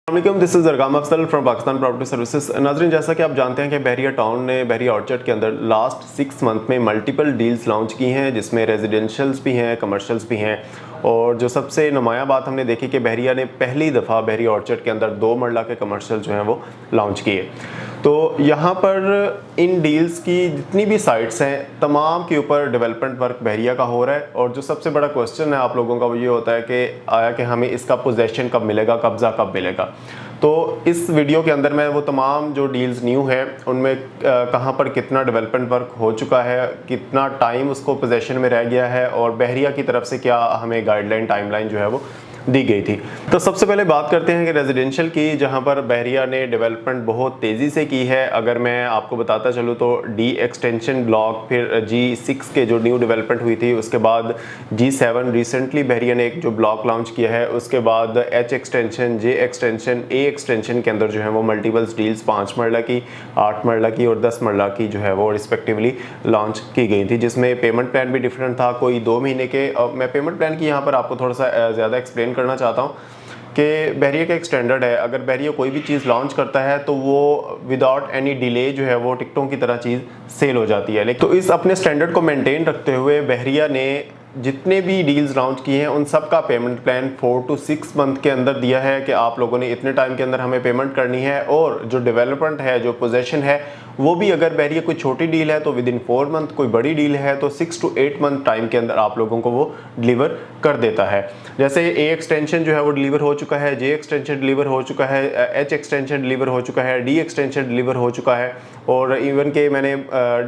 This is Arqam Afzal from Pakistan property services. नाज़रीन, जैसा कि आप जानते हैं कि बहरिया टाउन ने बहरिया ऑर्चर्ड के अंदर लास्ट 6 मंथ में मल्टीपल डील्स लॉन्च की हैं, जिसमें रेजिडेंशियल्स भी हैं, कमर्शियल्स भी हैं। और जो सबसे नुमाया बात हमने देखी कि बहरिया ने पहली दफ़ा बहरिया ऑर्चर्ड के अंदर 2 मरला के कमर्शियल जो हैं वो लॉन्च किए। तो यहाँ पर इन डील्स की जितनी भी साइट्स हैं तमाम के ऊपर डेवलपमेंट वर्क बहरिया का हो रहा है। और जो सबसे बड़ा क्वेश्चन है आप लोगों का वो ये होता है कि आया कि हमें इसका पोजेशन कब मिलेगा, कब्ज़ा कब मिलेगा। तो इस वीडियो के अंदर मैं वो तमाम जो डील्स न्यू हैं उनमें कहाँ पर कितना डेवलपमेंट वर्क हो चुका है, कितना टाइम उसको पोजेशन में रह गया है और बहरिया की तरफ से क्या हमें गाइडलाइन टाइमलाइन जो है वो दी गई थी। तो सबसे पहले बात करते हैं कि रेजिडेंशियल की, जहां पर बहरिया ने डेवलपमेंट बहुत तेज़ी से की है। अगर मैं आपको बताता चलूँ तो डी एक्सटेंशन ब्लॉक, फिर G6 के जो न्यू डेवलपमेंट हुई थी, उसके बाद G7 रिसेंटली बहरिया ने एक जो ब्लॉक लॉन्च किया है, उसके बाद H extension, J extension, A extension के अंदर जो है वो मल्टीपल्स डील्स 5 मरला की, 8 मरला की और 10 मरला की जो है वो रिस्पेक्टिवली लॉन्च की गई थी, जिसमें पेमेंट प्लान भी डिफरेंट था। कोई 2 महीने के, मैं पेमेंट प्लान की यहाँ पर आपको थोड़ा सा ज़्यादा एक्सप्लेन करना चाहता हूँ कि बहरिया का एक स्टैंडर्ड है, अगर बहरिया कोई भी चीज़ लॉन्च करता है तो वो विदाउट एनी डिले जो है वो टिकटों की तरह चीज़ सेल हो जाती है। लेकिन तो इस अपने स्टैंडर्ड को मेंटेन रखते हुए बहरिया ने जितने भी डील्स लॉन्च किए हैं उन सब का पेमेंट प्लान 4 to 6 मंथ के अंदर दिया है कि आप लोगों ने इतने टाइम के अंदर हमें पेमेंट करनी है। और जो डेवलपमेंट है, जो पोजेशन है, वो भी अगर बहरिया कोई छोटी डील है तो विद इन 4 मंथ, कोई बड़ी डील है तो 6 to 8 मंथ टाइम के अंदर आप लोगों को वो डिलीवर कर देता है। जैसे A एक्सटेंशन जो है वो डिलीवर हो चुका है, J एक्सटेंशन डिलीवर हो चुका है, H एक्सटेंशन डिलीवर हो चुका है, D एक्सटेंशन डिलीवर हो चुका है। और इवन के मैंने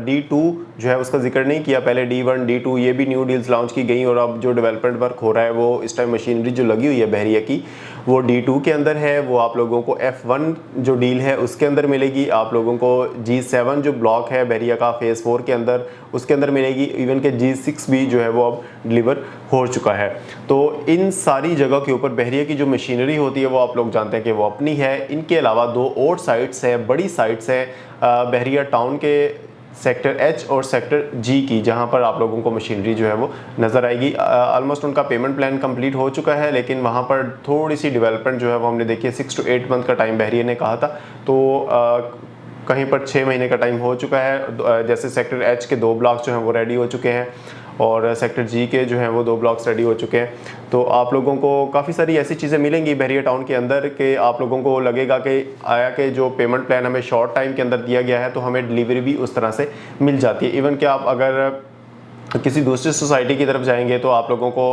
D2 जो है उसका जिक्र नहीं किया पहले, D1 D2 ये भी न्यू डील्स लॉन्च की गई। और अब जो डेवलपमेंट वर्क हो रहा है वो इस टाइम मशीनरी जो लगी हुई है बहरिया की वो D2 के अंदर है, वो आप लोगों को F1 जो डील है उसके अंदर मिलेगी। आप लोगों को G7 जो ब्लॉक है बहरिया का फेज़ 4 के अंदर, उसके अंदर मिलेगी। इवन के G6 भी जो है वो अब डिलीवर हो चुका है। तो इन सारी जगह के ऊपर बहरिया की जो मशीनरी होती है वो आप लोग जानते हैं कि वो अपनी है। इनके अलावा 2 और साइट्स हैं, बड़ी साइट्स हैं बहरिया टाउन के सेक्टर H और सेक्टर G की, जहां पर आप लोगों को मशीनरी जो है वो नज़र आएगी। ऑलमोस्ट उनका पेमेंट प्लान कंप्लीट हो चुका है, लेकिन वहां पर थोड़ी सी डेवलपमेंट जो है वो हमने देखी है। 6 to 8 मंथ का टाइम बहरिया ने कहा था, तो कहीं पर 6 महीने का टाइम हो चुका है। जैसे सेक्टर H के 2 ब्लॉक्स जो हैं वो रेडी हो चुके हैं और सेक्टर G के जो हैं वो 2 ब्लॉक्स रेडी हो चुके हैं। तो आप लोगों को काफ़ी सारी ऐसी चीज़ें मिलेंगी बहरिया टाउन के अंदर कि आप लोगों को लगेगा कि आया कि जो पेमेंट प्लान हमें शॉर्ट टाइम के अंदर दिया गया है तो हमें डिलीवरी भी उस तरह से मिल जाती है। इवन कि आप अगर किसी दूसरी सोसाइटी की तरफ जाएंगे तो आप लोगों को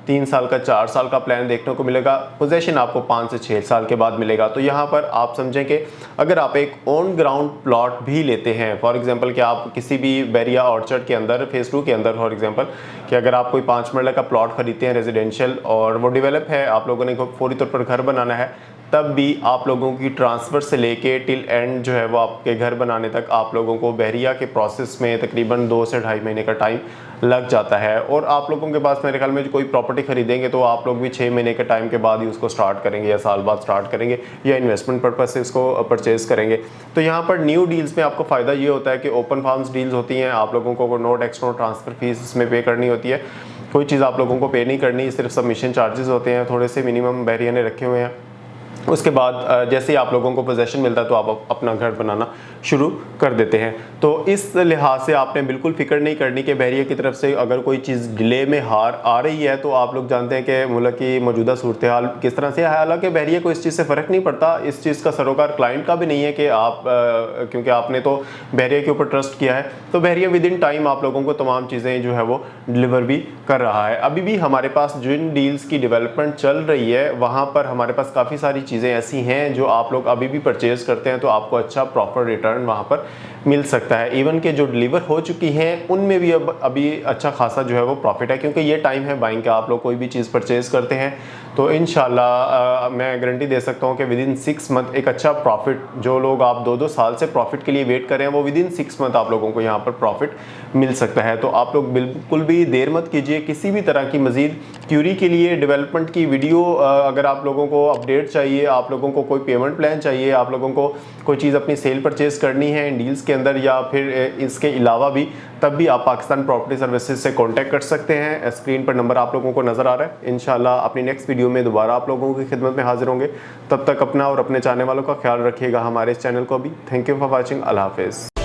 3 साल का, 4 साल का प्लान देखने को मिलेगा। पोजेशन आपको 5 से 6 साल के बाद मिलेगा। तो यहाँ पर आप समझें कि अगर आप एक ऑन ग्राउंड प्लॉट भी लेते हैं, फॉर एग्जांपल कि आप किसी भी बहरिया ऑर्चर्ड के अंदर फेज़ 2 के अंदर, फॉर एग्जांपल कि अगर आप कोई 5 मरला का प्लॉट खरीदते हैं रेजिडेंशियल और वो डेवलप है, आप लोगों ने फौरी तौर पर घर बनाना है, तब भी आप लोगों की ट्रांसफ़र से लेके टिल एंड जो है वो आपके घर बनाने तक आप लोगों को बहरिया के प्रोसेस में तकरीबन 2 से 2.5 महीने का टाइम लग जाता है। और आप लोगों के पास मेरे ख्याल में कोई प्रॉपर्टी खरीदेंगे तो आप लोग भी 6 महीने के टाइम के बाद ही उसको स्टार्ट करेंगे या साल बाद स्टार्ट करेंगे या इन्वेस्टमेंट पर्पज़ से इसको परचेज करेंगे। तो यहाँ पर न्यू डील्स में आपको फ़ायदा ये होता है कि ओपन फार्म्स डील्स होती हैं, आप लोगों को no tax no transfer fees इसमें पे करनी होती है। कोई चीज़ आप लोगों को पे नहीं करनी, सिर्फ सबमिशन चार्जेस होते हैं, थोड़े से मिनिमम बहरिया ने रखे हुए हैं। उसके बाद जैसे ही आप लोगों को पोजेशन मिलता है तो आप अपना घर बनाना शुरू कर देते हैं। तो इस लिहाज से आपने बिल्कुल फिक्र नहीं करनी कि बहरिया की तरफ से अगर कोई चीज़ डिले में हार आ रही है तो आप लोग जानते हैं कि मुल्क की मौजूदा सूरत हाल किस तरह से है। हालांकि बहरिया को इस चीज़ से फ़र्क नहीं पड़ता, इस चीज़ का सरोकार क्लाइंट का भी नहीं है कि आप क्योंकि आपने तो बहरिया के ऊपर ट्रस्ट किया है तो बहरिया विद इन टाइम आप लोगों को तमाम चीज़ें जो है वो डिलीवर भी कर रहा है। अभी भी हमारे पास जिन डील्स की डेवलपमेंट चल रही है वहाँ पर हमारे पास काफ़ी सारी चीज़ें ऐसी हैं जो आप लोग अभी भी परचेज करते हैं तो आपको अच्छा प्रॉपर रिटर्न वहाँ पर मिल सकता है। इवन के जो डिलीवर हो चुकी हैं उनमें भी अब अभी अच्छा खासा जो है वो प्रॉफिट है, क्योंकि ये टाइम है बाइंग का। आप लोग कोई भी चीज़ परचेज करते हैं तो इंशाल्लाह मैं गारंटी दे सकता हूँ कि विद इन 6 मंथ एक अच्छा प्रॉफिट, जो लोग आप 2-2 साल से प्रॉफिट के लिए वेट कर रहे हैं वो विद इन 6 मंथ आप लोगों को यहाँ पर प्रॉफिट मिल सकता है। तो आप लोग बिल्कुल भी देर मत कीजिए। किसी भी तरह की मज़ीद क्यूरी के लिए डेवलपमेंट की वीडियो, अगर आप लोगों को अपडेट चाहिए, आप लोगों को कोई पेमेंट प्लान चाहिए, आप लोगों को कोई चीज़ अपनी सेल परचेज करनी है इन डील्स के अंदर, या फिर इसके अलावा भी तब भी आप पाकिस्तान प्रॉपर्टी सर्विसेज से कांटेक्ट कर सकते हैं। स्क्रीन पर नंबर आप लोगों को नज़र आ रहा है। इंशाल्लाह अपनी नेक्स्ट वीडियो में दोबारा आप लोगों की खिदमत में हाजिर होंगे। तब तक अपना और अपने चाहने वालों का ख्याल रखिएगा। हमारे इस चैनल को भी थैंक यू फॉर वॉचिंग। अल्लाह हाफिज़।